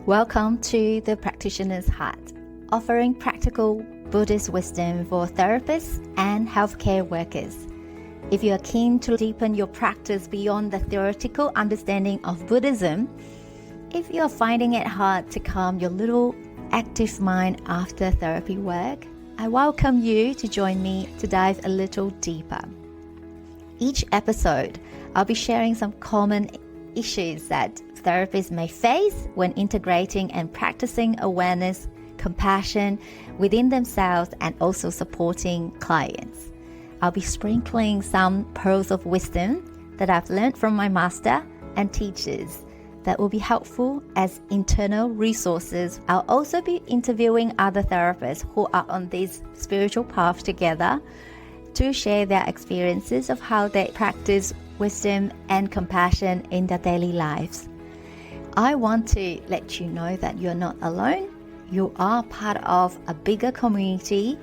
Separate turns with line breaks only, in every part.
Welcome to the Practitioner's Heart, offering practical Buddhist wisdom for therapists and healthcare workers. If you are keen to deepen your practice beyond the theoretical understanding of Buddhism, if you are finding it hard to calm your little active mind after therapy work, I welcome you to join me to dive a little deeper. Each episode, I'll be sharing some common issues that therapists may face when integrating and practicing awareness, compassion within themselves and also supporting clients. I'll be sprinkling some pearls of wisdom that I've learned from my master and teachers that will be helpful as internal resources. I'll also be interviewing other therapists who are on this spiritual path together to share their experiences of how they practice wisdom and compassion in their daily lives. I want to let you know that you're not alone. You are part of a bigger community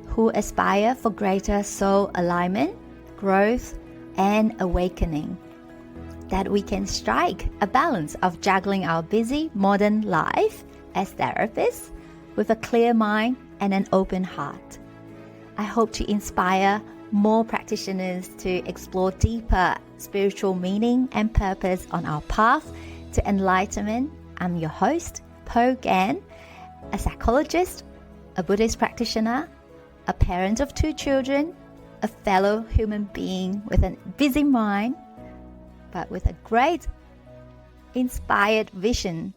who aspire for greater soul alignment, growth, and awakening. That we can strike a balance of juggling our busy modern life as therapists with a clear mind and an open heart. I hope to inspire more practitioners to explore deeper spiritual meaning and purpose on our path to enlightenment. I'm your host, Po Gan, a psychologist, a Buddhist practitioner, a parent of 2 children, a fellow human being with a busy mind, but with a great inspired vision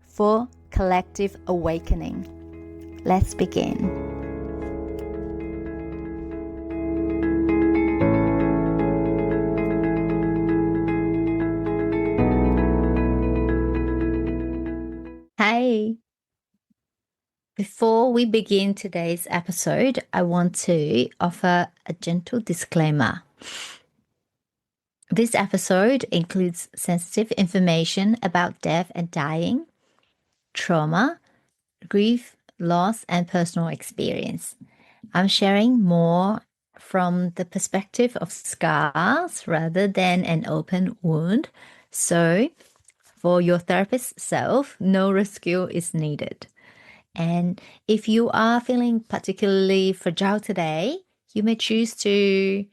for collective awakening. Let's begin. Hey, before we begin today's episode, I want to offer a gentle disclaimer. This episode includes sensitive information about death and dying, trauma, grief, loss, and personal experience. I'm sharing more from the perspective of scars rather than an open wound. So, for your therapist's self, no rescue is needed. And if you are feeling particularly fragile today, you may choose to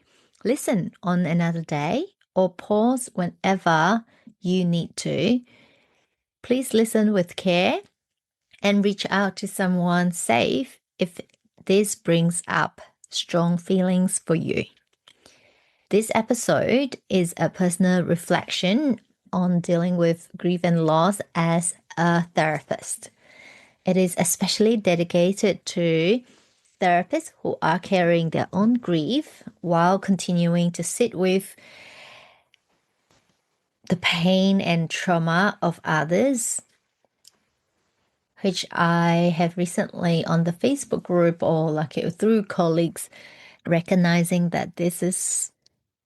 listen on another day or pause whenever you need to. Please listen with care and reach out to someone safe if this brings up strong feelings for you. This episode is a personal reflection on dealing with grief and loss as a therapist. It is especially dedicated to therapists who are carrying their own grief while continuing to sit with the pain and trauma of others, which I have recently on the Facebook group or through colleagues, recognizing that this is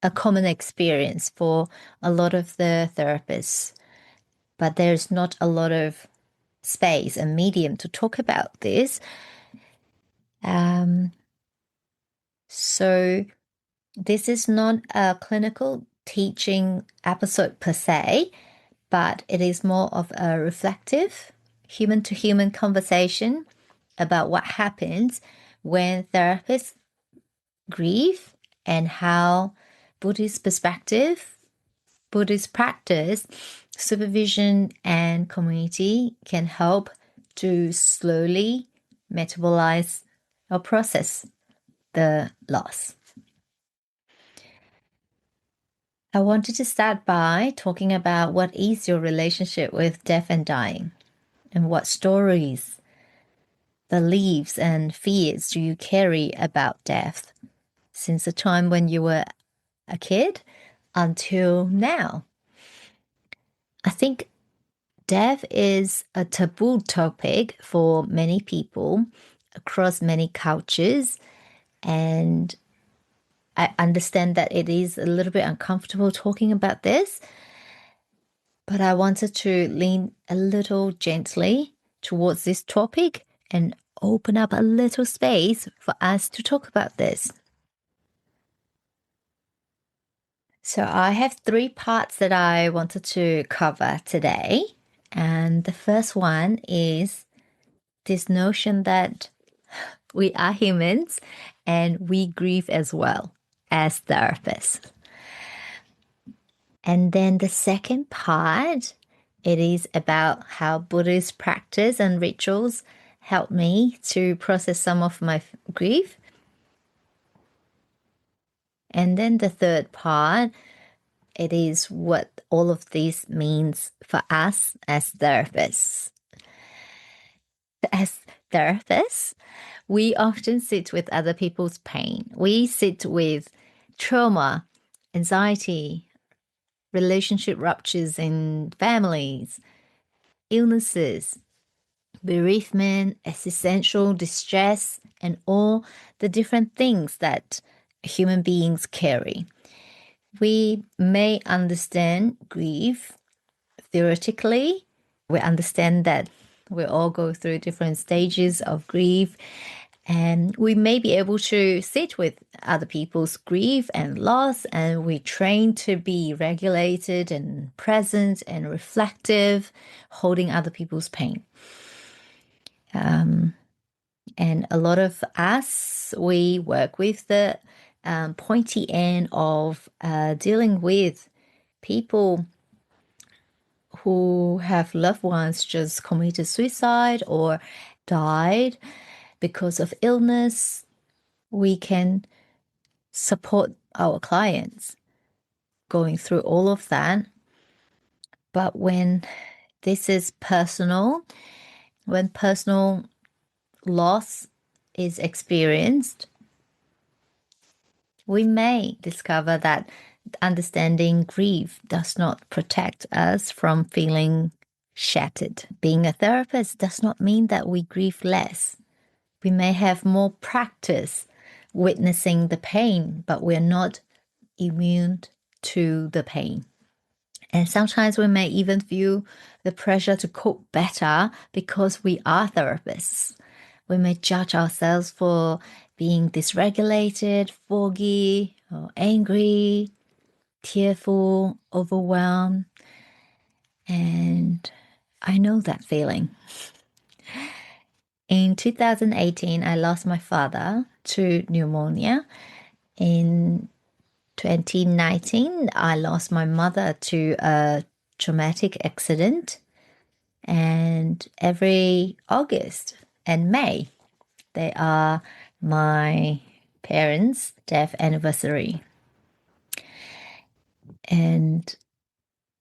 a common experience for a lot of the therapists, but there's not a lot of space and medium to talk about this. So this is not a clinical teaching episode per se, but it is more of a reflective human-to-human conversation about what happens when therapists grieve and how Buddhist perspective, Buddhist practice, supervision, and community can help to slowly metabolize or process the loss. I wanted to start by talking about what is your relationship with death and dying, and what stories, beliefs, and fears do you carry about death since the time when you were a kid until now. I think death is a taboo topic for many people across many cultures, and I understand that it is a little bit uncomfortable talking about this, but I wanted to lean a little gently towards this topic and open up a little space for us to talk about this. So I have 3 parts that I wanted to cover today. And the first one is this notion that we are humans and we grieve as well as therapists. And then the second part, it is about how Buddhist practice and rituals help me to process some of my grief. And then the third part, it is what all of this means for us as therapists. As therapists, we often sit with other people's pain. We sit with trauma, anxiety, relationship ruptures in families, illnesses, bereavement, existential distress, and all the different things that human beings carry. We may understand grief theoretically. We understand that we all go through different stages of grief, and we may be able to sit with other people's grief and loss, and we train to be regulated and present and reflective, holding other people's pain. And a lot of us, we work with the pointy end of dealing with people who have loved ones just committed suicide or died because of illness. We can support our clients going through all of that. But when this is personal, when personal loss is experienced, we may discover that understanding grief does not protect us from feeling shattered. Being a therapist does not mean that we grieve less. We may have more practice witnessing the pain, but we're not immune to the pain. And sometimes we may even feel the pressure to cope better because we are therapists. We may judge ourselves for being dysregulated, foggy, or angry, tearful, overwhelmed. And I know that feeling. In 2018, I lost my father to pneumonia. In 2019, I lost my mother to a traumatic accident. And every August and May, they are my parents' death anniversary. And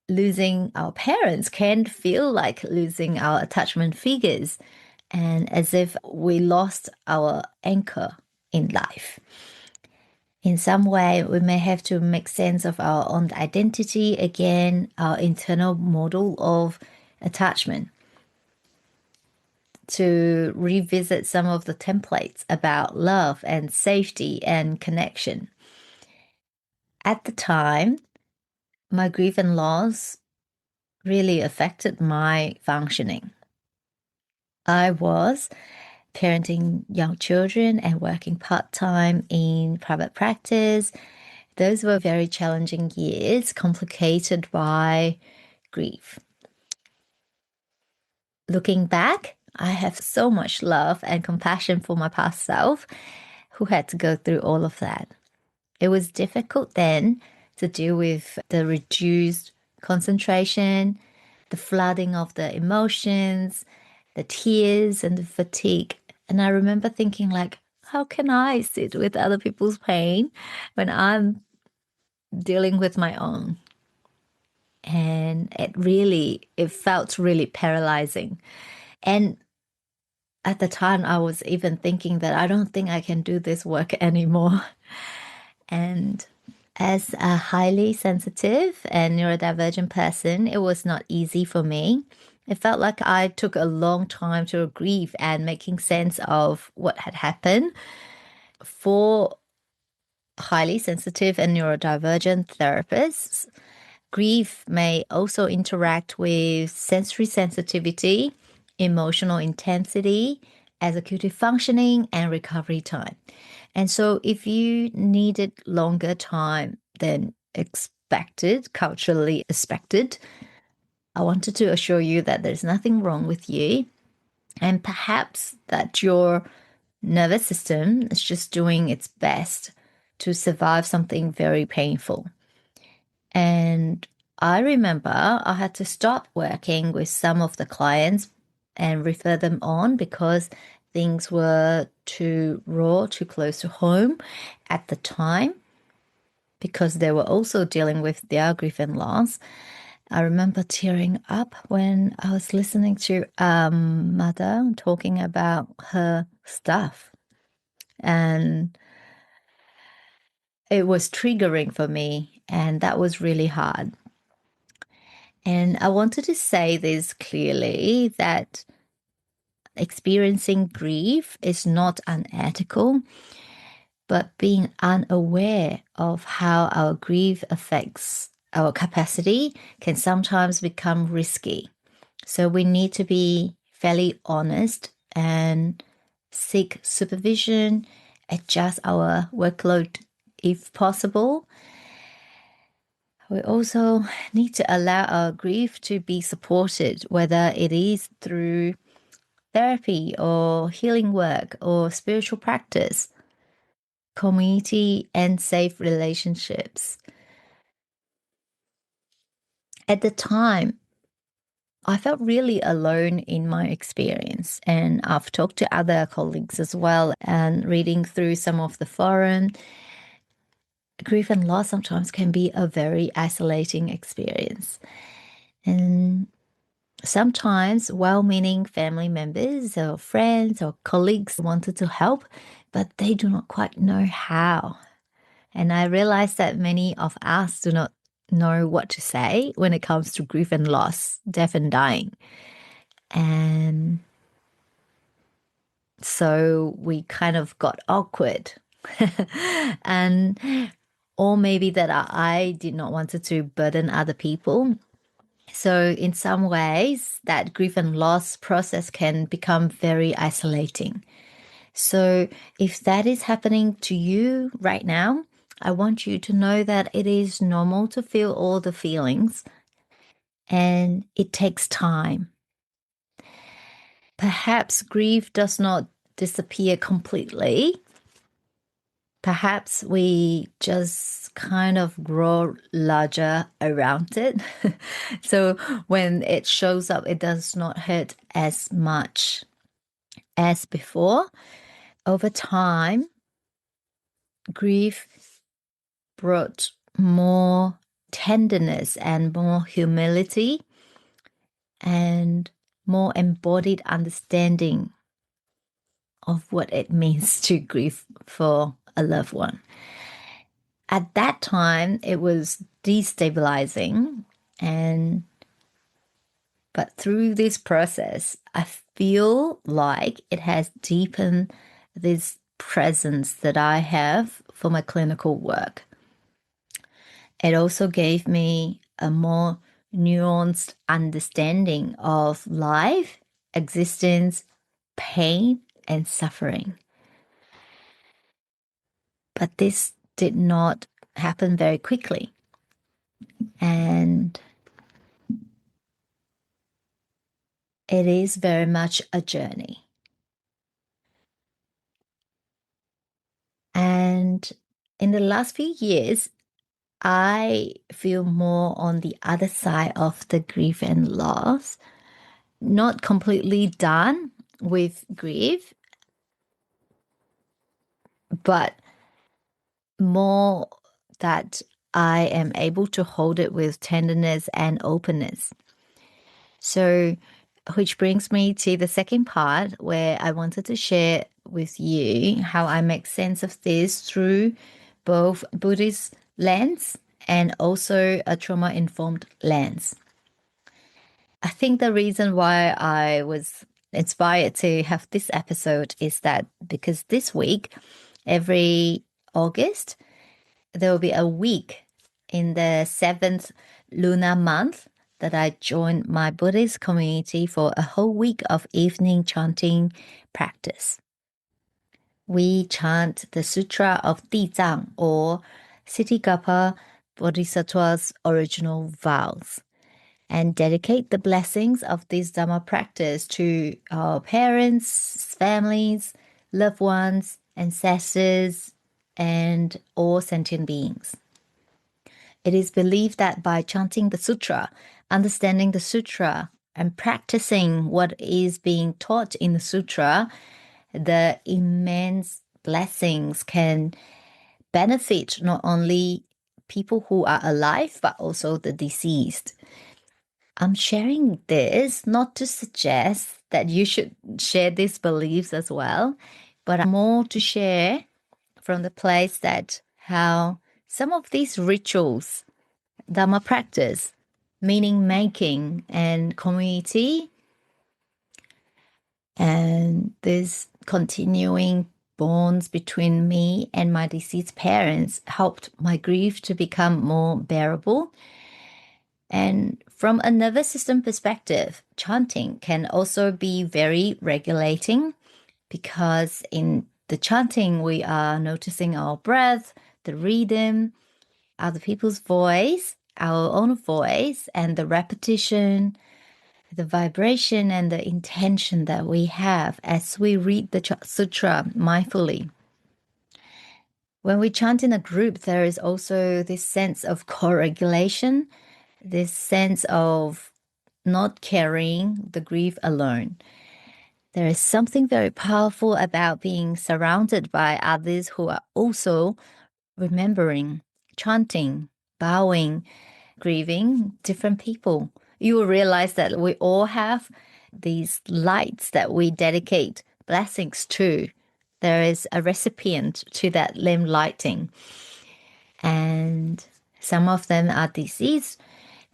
losing our parents can feel like losing our attachment figures, and as if we lost our anchor in life. In some way, we may have to make sense of our own identity again, our internal model of attachment, to revisit some of the templates about love and safety and connection. At the time, my grief and loss really affected my functioning. I was parenting young children and working part-time in private practice. Those were very challenging years, complicated by grief. Looking back, I have so much love and compassion for my past self who had to go through all of that. It was difficult then to deal with the reduced concentration, the flooding of the emotions, the tears and the fatigue. And I remember thinking like, how can I sit with other people's pain when I'm dealing with my own? And it felt really paralyzing. And at the time, I was even thinking that I don't think I can do this work anymore. And as a highly sensitive and neurodivergent person, it was not easy for me. It felt like I took a long time to grieve and making sense of what had happened. For highly sensitive and neurodivergent therapists, grief may also interact with sensory sensitivity, emotional intensity, executive functioning, and recovery time. And so if you needed longer time than expected, culturally expected, I wanted to assure you that there's nothing wrong with you, and perhaps that your nervous system is just doing its best to survive something very painful. And I remember I had to stop working with some of the clients and refer them on because things were too raw, too close to home at the time, because they were also dealing with their grief and loss. I remember tearing up when I was listening to mother talking about her stuff. And it was triggering for me, and that was really hard. And I wanted to say this clearly, that experiencing grief is not unethical, but being unaware of how our grief affects our capacity can sometimes become risky. So we need to be fairly honest and seek supervision, adjust our workload if possible. We also need to allow our grief to be supported, whether it is through therapy or healing work or spiritual practice, community, and safe relationships. At the time, I felt really alone in my experience, and I've talked to other colleagues as well, and reading through some of the forum. Grief and loss sometimes can be a very isolating experience. And sometimes well-meaning family members or friends or colleagues wanted to help, but they do not quite know how. And I realized that many of us do not know what to say when it comes to grief and loss, death and dying. And so we kind of got awkward. And or maybe that I did not want to burden other people. So in some ways, that grief and loss process can become very isolating. So if that is happening to you right now, I want you to know that it is normal to feel all the feelings, and it takes time. Perhaps grief does not disappear completely. Perhaps we just kind of grow larger around it. So when it shows up, it does not hurt as much as before. Over time, grief brought more tenderness and more humility and more embodied understanding of what it means to grieve for a loved one. At that time, it was destabilizing, but through this process, I feel like it has deepened this presence that I have for my clinical work. It also gave me a more nuanced understanding of life, existence, pain, and suffering. But this did not happen very quickly. And it is very much a journey. And in the last few years, I feel more on the other side of the grief and loss, not completely done with grief, but more that I am able to hold it with tenderness and openness. So, which brings me to the second part, where I wanted to share with you how I make sense of this through both Buddhist lens and also a trauma-informed lens. I think the reason why I was inspired to have this episode is that because this week, every August, there will be a week in the 7th lunar month that I joined my Buddhist community for a whole week of evening chanting practice. We chant the Sutra of Dìzàng, or Kṣitigarbha Bodhisattva's original vows. and dedicate the blessings of this Dharma practice to our parents, families, loved ones, ancestors, and all sentient beings. It is believed that by chanting the sutra, understanding the sutra, and practicing what is being taught in the sutra, the immense blessings can benefit not only people who are alive, but also the deceased. I'm sharing this not to suggest that you should share these beliefs as well, but more to share from the place that how some of these rituals, Dharma practice, meaning making and community, and this continuing bonds between me and my deceased parents helped my grief to become more bearable. And from a nervous system perspective, chanting can also be very regulating because in the chanting, we are noticing our breath, the rhythm, other people's voice, our own voice, and the repetition, the vibration, and the intention that we have as we read the sutra mindfully. When we chant in a group, there is also this sense of co-regulation, this sense of not carrying the grief alone. There is something very powerful about being surrounded by others who are also remembering, chanting, bowing, grieving different people. You will realize that we all have these lights that we dedicate blessings to. There is a recipient to that lamp lighting. And some of them are deceased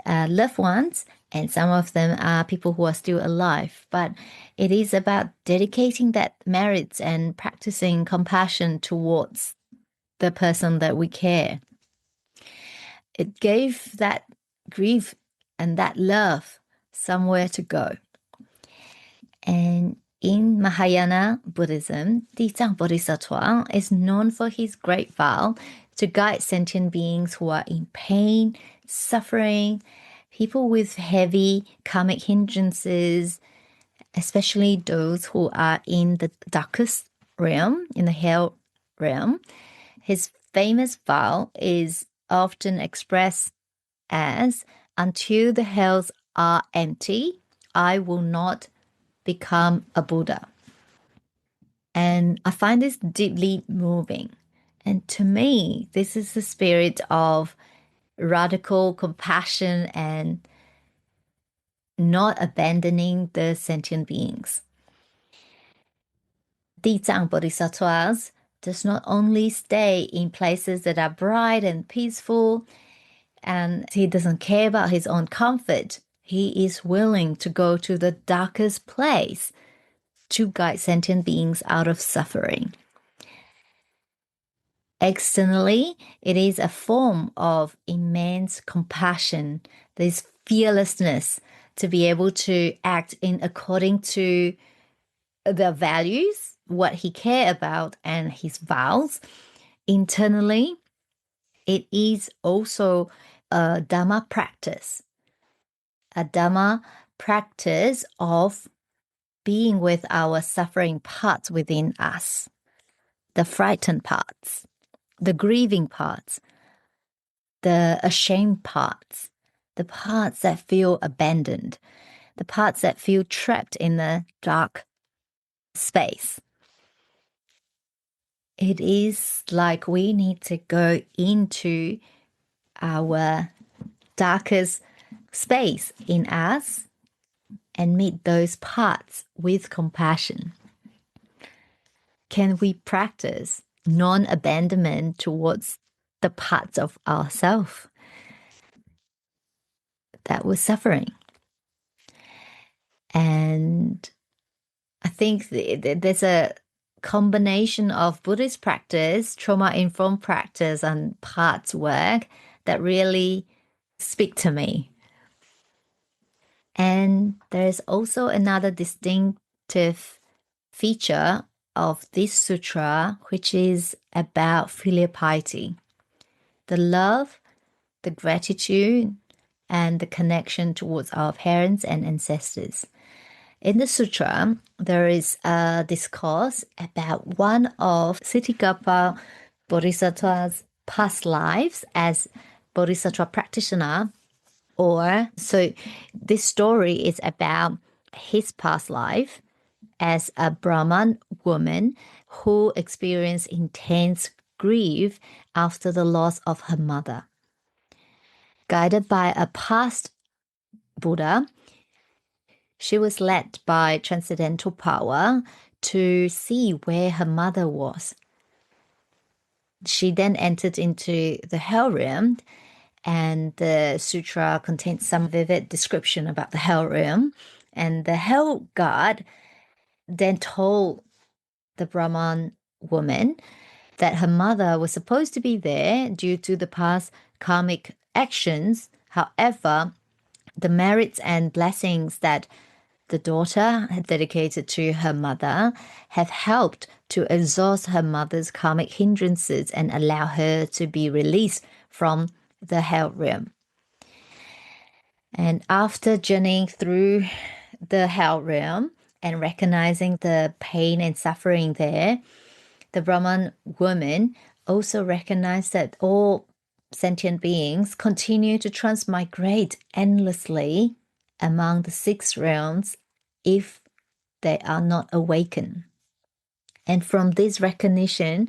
loved ones, and some of them are people who are still alive. But it is about dedicating that merits and practicing compassion towards the person that we care. It gave that grief and that love somewhere to go. And in Mahayana Buddhism, Dìzàng Bodhisattva is known for his great vow to guide sentient beings who are in pain, suffering, people with heavy karmic hindrances, especially those who are in the darkest realm, in the hell realm. His famous vow is often expressed as, until the hells are empty, I will not become a Buddha. And I find this deeply moving. And to me, this is the spirit of radical compassion and not abandoning the sentient beings. Dìzàng Bodhisattvas does not only stay in places that are bright and peaceful, and he doesn't care about his own comfort. He is willing to go to the darkest place to guide sentient beings out of suffering. Externally, it is a form of immense compassion, this fearlessness to be able to act in according to the values, what he cares about, and his vows. Internally, it is also a Dharma practice, of being with our suffering parts within us, the frightened parts, the grieving parts, the ashamed parts, the parts that feel abandoned, the parts that feel trapped in the dark space. It is like we need to go into our darkest space in us and meet those parts with compassion. Can we practice non-abandonment towards the parts of ourselves that were suffering? And I think there's a combination of Buddhist practice, trauma-informed practice, and parts work that really speak to me. And there's also another distinctive feature of this sutra, which is about filial piety. The love, the gratitude, and the connection towards our parents and ancestors. In the sutra, there is a discourse about one of Kṣitigarbha Bodhisattva's past lives as Bodhisattva practitioner. So this story is about his past life as a Brahman woman who experienced intense grief after the loss of her mother. Guided by a past Buddha, she was led by transcendental power to see where her mother was. She then entered into the hell realm, and the sutra contains some vivid description about the hell realm. And the hell god then told the Brahman woman that her mother was supposed to be there due to the past karmic actions. However, the merits and blessings that the daughter had dedicated to her mother have helped to exhaust her mother's karmic hindrances and allow her to be released from the hell realm. And after journeying through the hell realm and recognizing the pain and suffering there, the Brahman woman also recognized that all sentient beings continue to transmigrate endlessly among the 6 realms if they are not awakened. And from this recognition,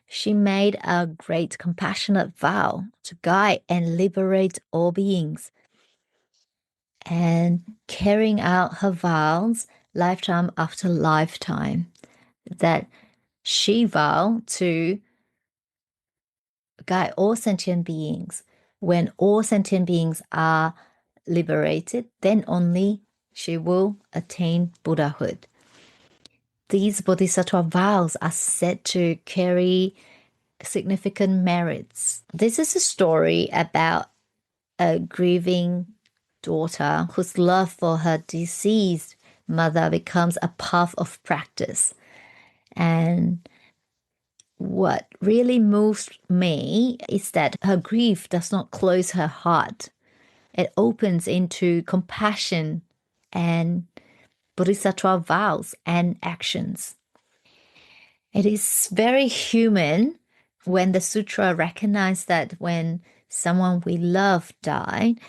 she made a great compassionate vow to guide and liberate all beings. And carrying out her vows lifetime after lifetime, that she vowed to guide all sentient beings. When all sentient beings are liberated, then only she will attain Buddhahood. These bodhisattva vows are said to carry significant merits. This is a story about a grieving daughter whose love for her deceased mother becomes a path of practice. And what really moves me is that her grief does not close her heart. It opens into compassion and bodhisattva vows and actions. It is very human when the sutra recognizes that when someone we love died,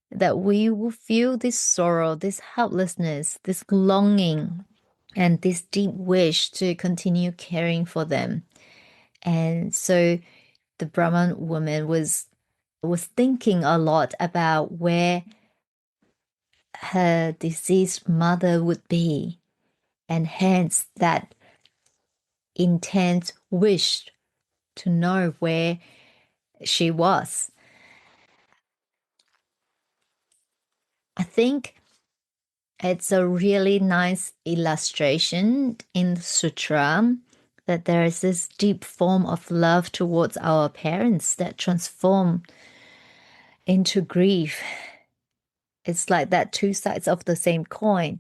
that we will feel this sorrow, this helplessness, this longing, and this deep wish to continue caring for them. And so the Brahman woman was thinking a lot about where her deceased mother would be, and hence that intense wish to know where she was. I think it's a really nice illustration in the sutra that there is this deep form of love towards our parents that transform into grief. It's like that 2 sides of the same coin.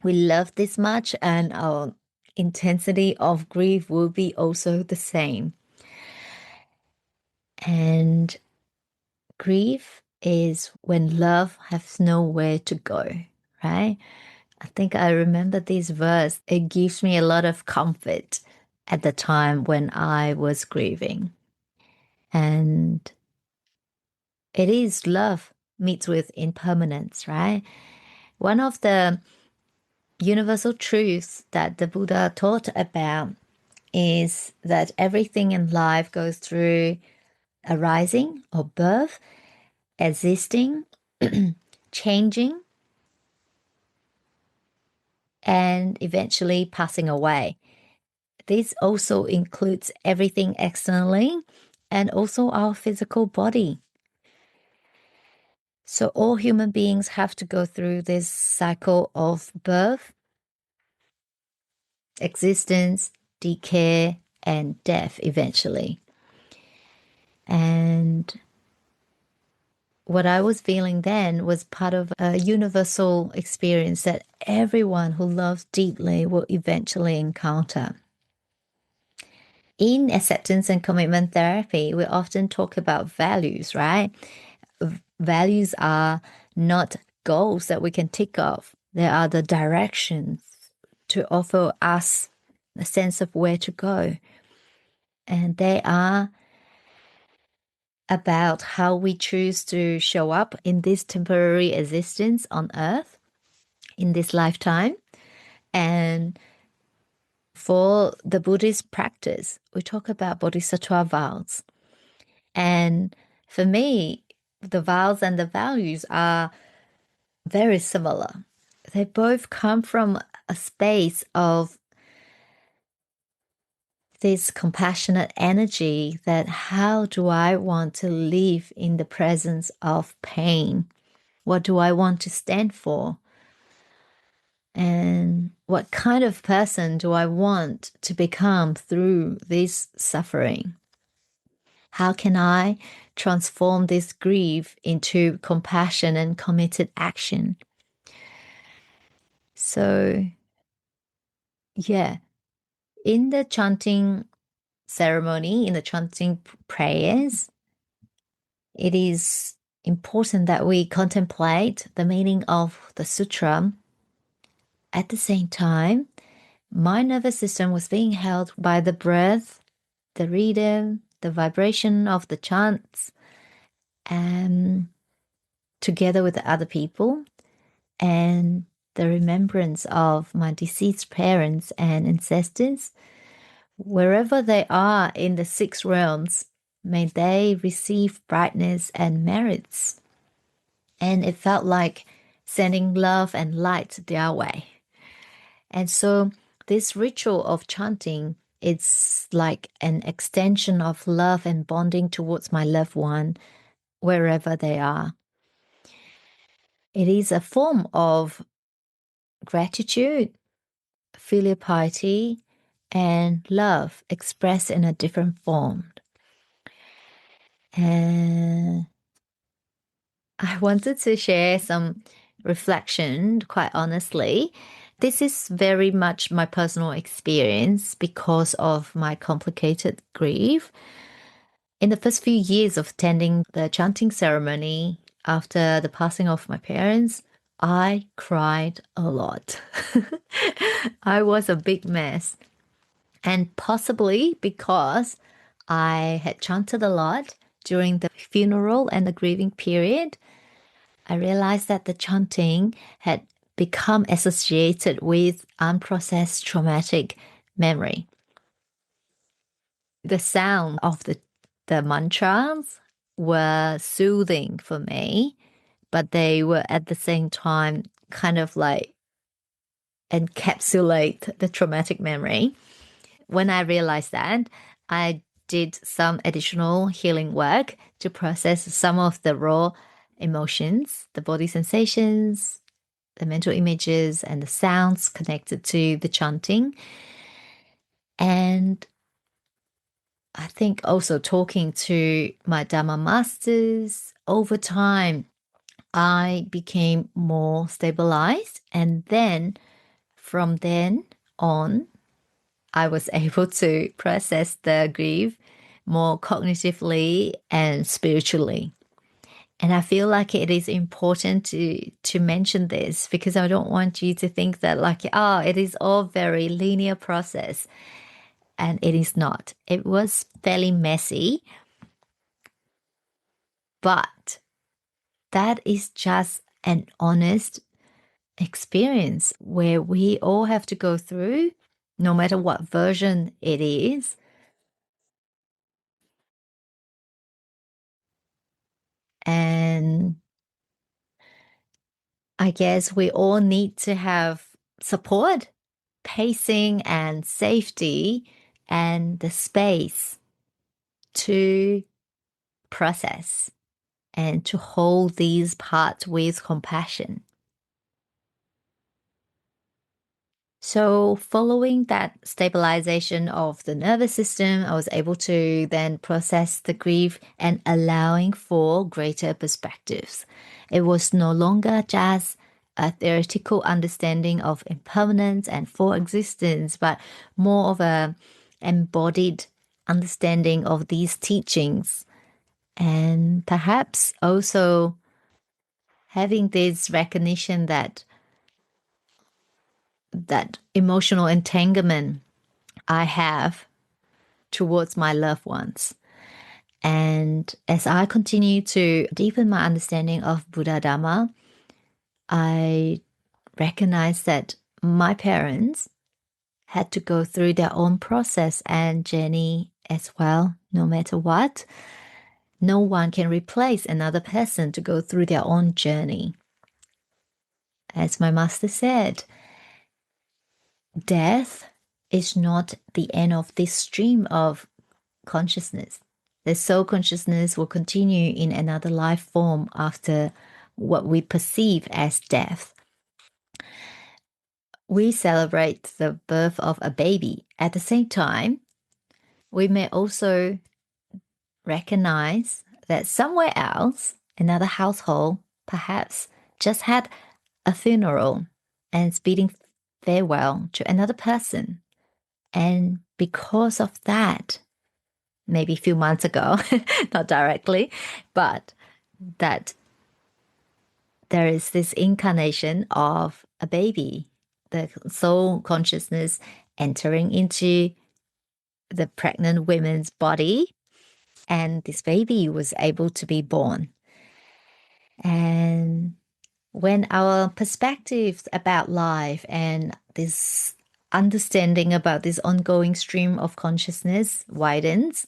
We love this much, and our intensity of grief will be also the same. And grief is when love has nowhere to go, right? I think I remember this verse. It gives me a lot of comfort at the time when I was grieving. And it is love meets with impermanence, right? One of the universal truths that the Buddha taught about is that everything in life goes through arising or birth, existing, changing, and eventually passing away. This also includes everything externally and also our physical body. So all human beings have to go through this cycle of birth, existence, decay, and death eventually. And what I was feeling then was part of a universal experience that everyone who loves deeply will eventually encounter. In acceptance and commitment therapy, we often talk about values, right? values are not goals that we can tick off. They are the directions to offer us a sense of where to go. And they are about how we choose to show up in this temporary existence on earth in this lifetime. And for the Buddhist practice, we talk about Bodhisattva vows. And for me, the vows and the values are very similar. They both come from a space of this compassionate energy that how do I want to live in the presence of pain? What do I want to stand for? And what kind of person do I want to become through this suffering? How can I transform this grief into compassion and committed action? So, yeah, in the chanting ceremony, in the chanting prayers, it is important that we contemplate the meaning of the sutra. At the same time, my nervous system was being held by the breath, the rhythm, the vibration of the chants, and together with the other people, and the remembrance of my deceased parents and ancestors. Wherever they are in the six realms, may they receive brightness and merits. And it felt like sending love and light their way. And so this ritual of chanting, it's like an extension of love and bonding towards my loved one, wherever they are. It is a form of gratitude, filial piety, and love expressed in a different form. And I wanted to share some reflection, quite honestly. This is very much my personal experience because of my complicated grief. In the first few years of attending the chanting ceremony after the passing of my parents, I cried a lot. I was a big mess. And possibly because I had chanted a lot during the funeral and the grieving period, I realized that the chanting had become associated with unprocessed traumatic memory. The sound of the mantras were soothing for me, but they were at the same time kind of like encapsulate the traumatic memory. When I realized that, I did some additional healing work to process some of the raw emotions, the body sensations, the mental images, and the sounds connected to the chanting. And I think also talking to my Dharma masters over time, I became more stabilized. And then from then on, I was able to process the grief more cognitively and spiritually. And I feel like it is important to mention this because I don't want you to think that like, oh, it is all very linear process. And it is not. It was fairly messy, but that is just an honest experience where we all have to go through, no matter what version it is. And I guess we all need to have support, pacing, and safety, and the space to process and to hold these parts with compassion. So, following that stabilization of the nervous system, I was able to then process the grief and allowing for greater perspectives. It was no longer just a theoretical understanding of impermanence and for existence, but more of a embodied understanding of these teachings and perhaps also having this recognition that emotional entanglement I have towards my loved ones. And as I continue to deepen my understanding of Buddha Dharma, I recognize that my parents had to go through their own process and journey as well, no matter what. No one can replace another person to go through their own journey. As my master said, death is not the end of this stream of consciousness. The soul consciousness will continue in another life form after what we perceive as death. We celebrate the birth of a baby. At the same time, we may also recognize that somewhere else, another household, perhaps just had a funeral and is bidding farewell to another person. And because of that, maybe a few months ago, not directly, but that there is this incarnation of a baby, the soul consciousness entering into the pregnant woman's body, and this baby was able to be born. And when our perspectives about life and this understanding about this ongoing stream of consciousness widens,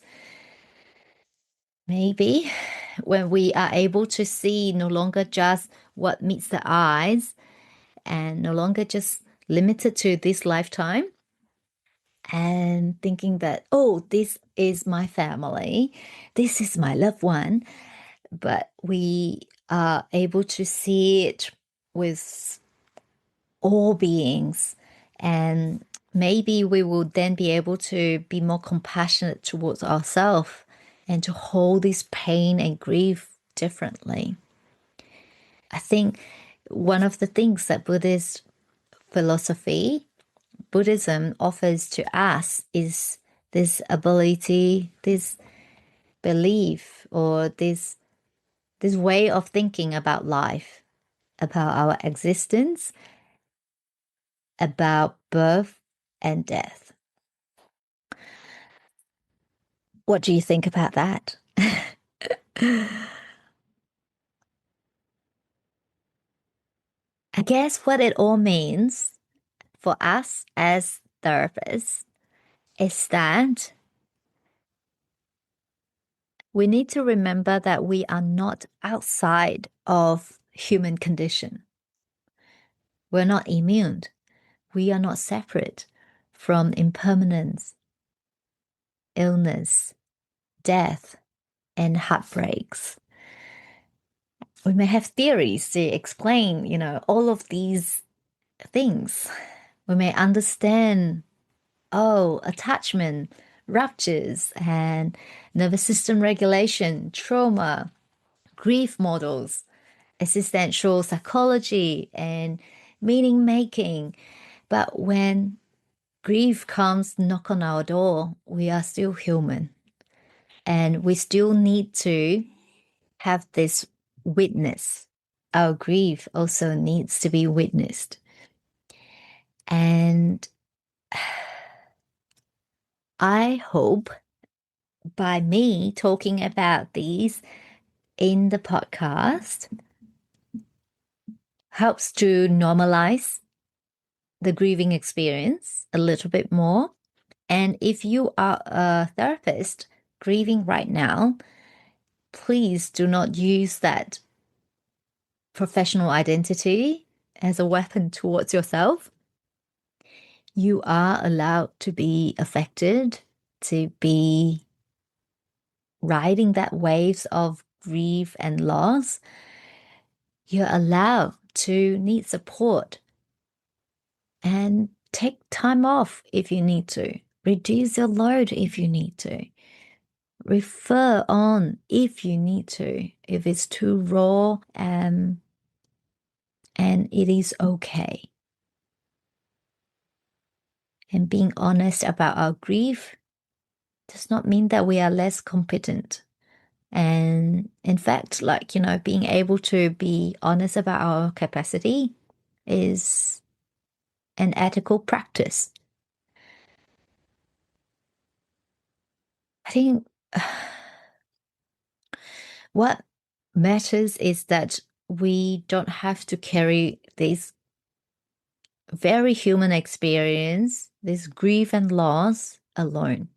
maybe when we are able to see no longer just what meets the eyes and no longer just limited to this lifetime, and thinking that, oh, this is my family, this is my loved one, but we are able to see it with all beings. And maybe we will then be able to be more compassionate towards ourselves and to hold this pain and grief differently. I think one of the things that Buddhist philosophy, Buddhism offers to us is this ability, this belief, or this way of thinking about life, about our existence, about birth and death. What do you think about that? I guess what it all means for us as therapists is that we need to remember that we are not outside of human condition. We're not immune. We are not separate from impermanence, illness, death, and heartbreaks. We may have theories to explain, all of these things. We may understand, attachment, ruptures, and nervous system regulation, trauma, grief models, existential psychology, and meaning making. But when grief comes knock on our door, we are still human. And we still need to have this witness. Our grief also needs to be witnessed. And I hope by me talking about these in the podcast helps to normalize the grieving experience a little bit more. And if you are a therapist grieving right now, please do not use that professional identity as a weapon towards yourself. You are allowed to be affected, to be riding that waves of grief and loss. You're allowed to need support and take time off if you need to. Reduce your load if you need to. Refer on if you need to, if it's too raw, and it is okay. And being honest about our grief does not mean that we are less competent And in fact, being able to be honest about our capacity is an ethical practice. I think what matters is that we don't have to carry this very human experience, this grief and loss alone.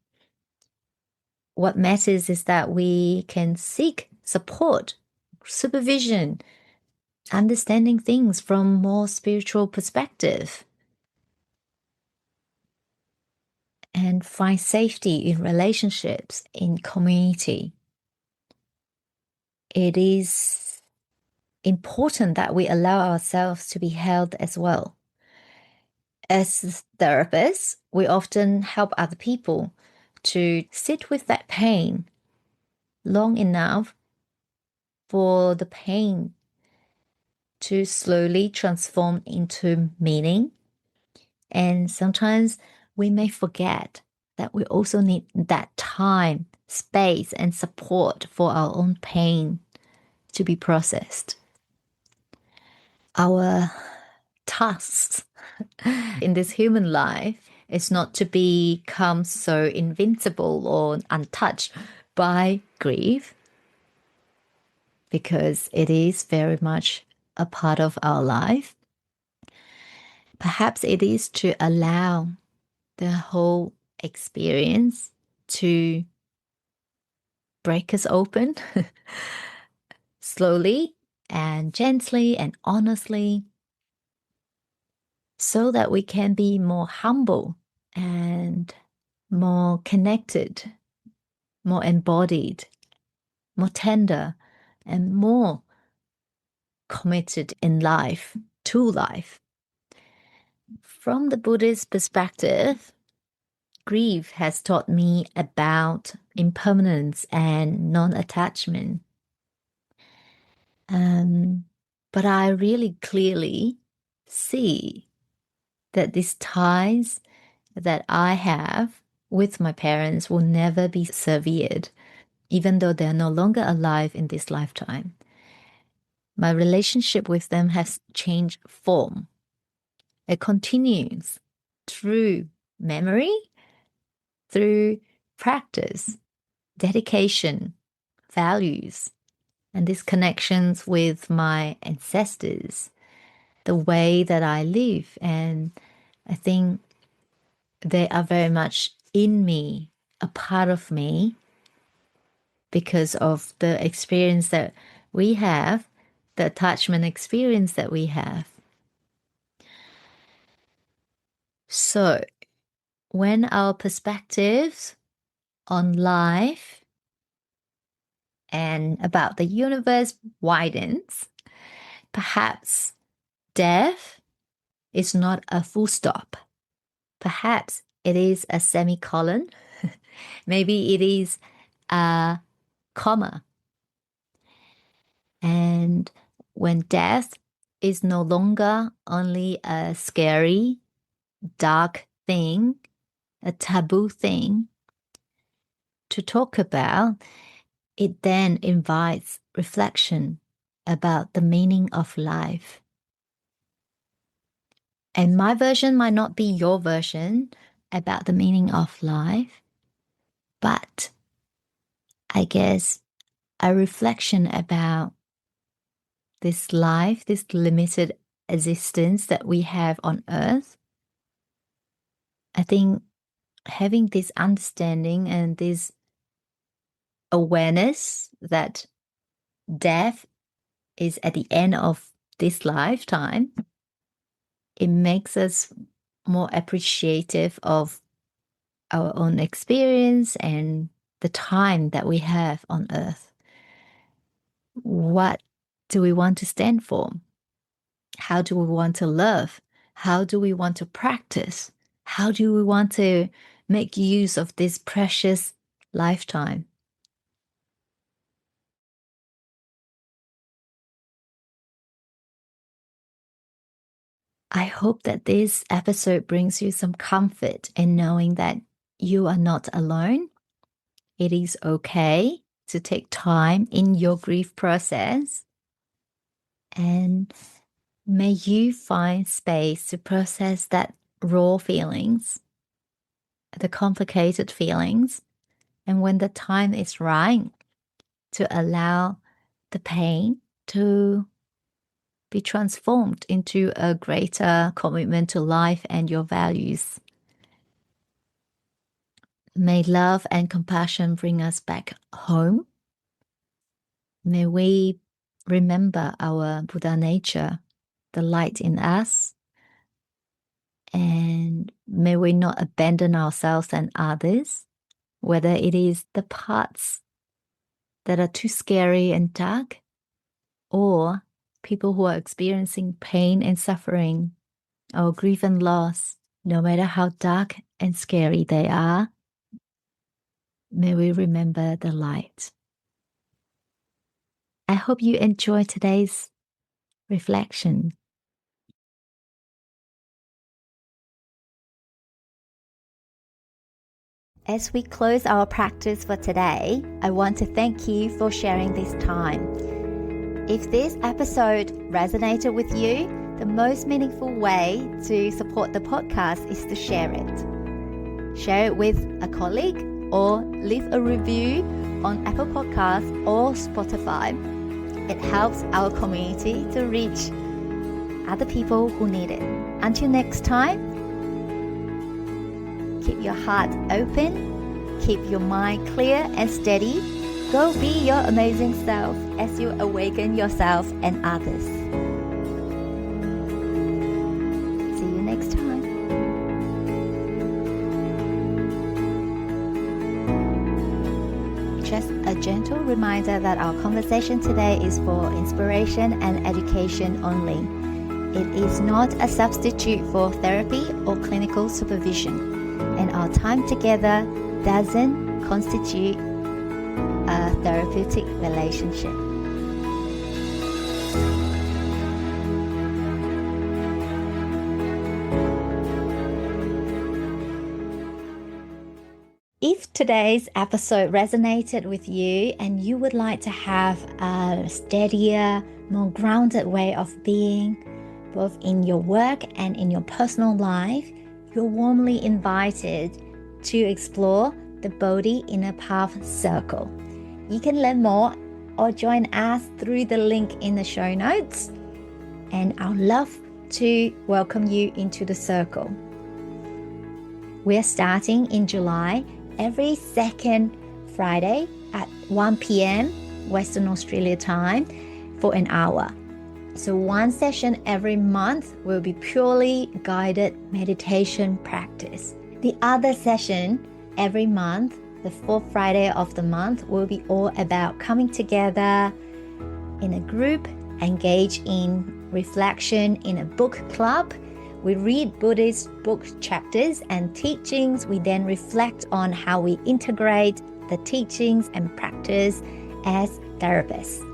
What matters is that we can seek support, supervision, understanding things from more spiritual perspective, and find safety in relationships, in community. It is important that we allow ourselves to be held as well. As therapists, we often help other people to sit with that pain long enough for the pain to slowly transform into meaning. And sometimes we may forget that we also need that time, space, and support for our own pain to be processed. Our tasks in this human life is not to become so invincible or untouched by grief, because it is very much a part of our life. Perhaps it is to allow the whole experience to break us open slowly and gently and honestly, so that we can be more humble and more connected, more embodied, more tender, and more committed in life, to life. From the Buddhist perspective, grief has taught me about impermanence and non-attachment. But I really clearly see that these ties that I have with my parents will never be severed, even though they're no longer alive in this lifetime. My relationship with them has changed form. It continues through memory, through practice, dedication, values, and these connections with my ancestors, the way that I live. And I think they are very much in me, a part of me, because of the experience that we have, the attachment experience that we have. So, when our perspectives on life and about the universe widens, perhaps death is not a full stop. Perhaps it is a semicolon. Maybe it is a comma. And when death is no longer only a scary, dark thing, a taboo thing to talk about, it then invites reflection about the meaning of life. And my version might not be your version about the meaning of life, but I guess a reflection about this life, this limited existence that we have on earth. I think having this understanding and this awareness that death is at the end of this lifetime, it makes us more appreciative of our own experience and the time that we have on earth. What do we want to stand for? How do we want to love? How do we want to practice? How do we want to make use of this precious lifetime? I hope that this episode brings you some comfort in knowing that you are not alone. It is okay to take time in your grief process, and may you find space to process that raw feelings, the complicated feelings, and when the time is right, to allow the pain to be transformed into a greater commitment to life and your values. May love and compassion bring us back home. May we remember our Buddha nature, the light in us, and may we not abandon ourselves and others, whether it is the parts that are too scary and dark, or people who are experiencing pain and suffering, or grief and loss, no matter how dark and scary they are, may we remember the light. I hope you enjoyed today's reflection. As we close our practice for today, I want to thank you for sharing this time. If this episode resonated with you, the most meaningful way to support the podcast is to share it. Share it with a colleague or leave a review on Apple Podcasts or Spotify. It helps our community to reach other people who need it. Until next time, keep your heart open, keep your mind clear and steady. Go be your amazing self as you awaken yourself and others. See you next time. Just a gentle reminder that our conversation today is for inspiration and education only. It is not a substitute for therapy or clinical supervision, and our time together doesn't constitute a therapeutic relationship. If today's episode resonated with you and you would like to have a steadier, more grounded way of being, both in your work and in your personal life, you're warmly invited to explore the Bodhi Inner Path Circle. You can learn more or join us through the link in the show notes, and I'd love to welcome you into the circle. We're starting in July every second Friday at 1 p.m. Western Australia time for an hour. So one session every month will be purely guided meditation practice. The other session every month, the fourth Friday of the month, will be all about coming together in a group, engage in reflection in a book club. We read Buddhist book chapters and teachings. We then reflect on how we integrate the teachings and practice as therapists.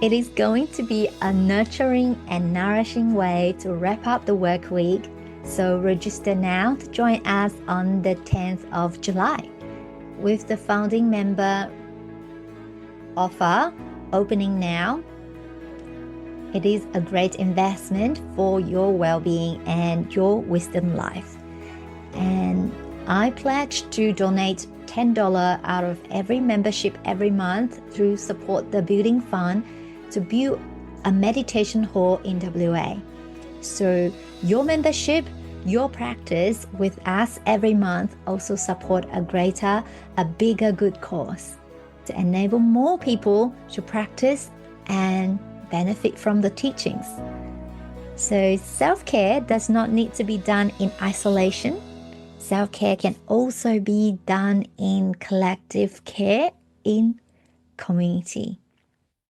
It is going to be a nurturing and nourishing way to wrap up the work week. So register now to join us on the 10th of July. With the founding member offer opening now, it is a great investment for your well-being and your wisdom life. And I pledge to donate $10 out of every membership every month through Support the Building Fund to build a meditation hall in WA. So your membership, your practice with us every month also support a bigger good cause to enable more people to practice and benefit from the teachings. So self-care does not need to be done in isolation. Self-care can also be done in collective care in community.